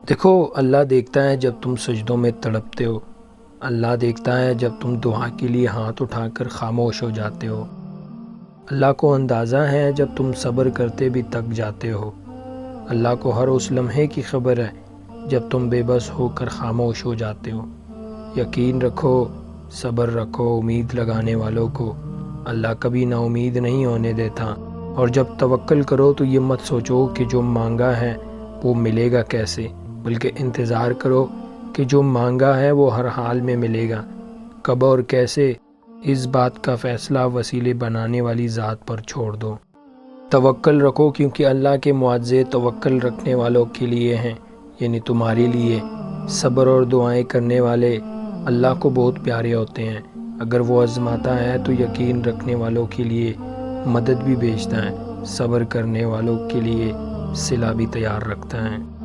دیکھو، اللہ دیکھتا ہے جب تم سجدوں میں تڑپتے ہو۔ اللہ دیکھتا ہے جب تم دعا کے لیے ہاتھ اٹھا کر خاموش ہو جاتے ہو۔ اللہ کو اندازہ ہے جب تم صبر کرتے بھی تک جاتے ہو۔ اللہ کو ہر اس لمحے کی خبر ہے جب تم بے بس ہو کر خاموش ہو جاتے ہو۔ یقین رکھو، صبر رکھو، امید لگانے والوں کو اللہ کبھی نا امید نہیں ہونے دیتا۔ اور جب توکل کرو تو یہ مت سوچو کہ جو مانگا ہے وہ ملے گا کیسے، بلکہ انتظار کرو کہ جو مانگا ہے وہ ہر حال میں ملے گا۔ کب اور کیسے، اس بات کا فیصلہ وسیلے بنانے والی ذات پر چھوڑ دو۔ توکل رکھو کیونکہ اللہ کے معاوضے توکل رکھنے والوں کے لیے ہیں، یعنی تمہارے لیے۔ صبر اور دعائیں کرنے والے اللہ کو بہت پیارے ہوتے ہیں۔ اگر وہ آزماتا ہے تو یقین رکھنے والوں کے لیے مدد بھی بھیجتا ہے، صبر کرنے والوں کے لیے صلہ بھی تیار رکھتا ہے۔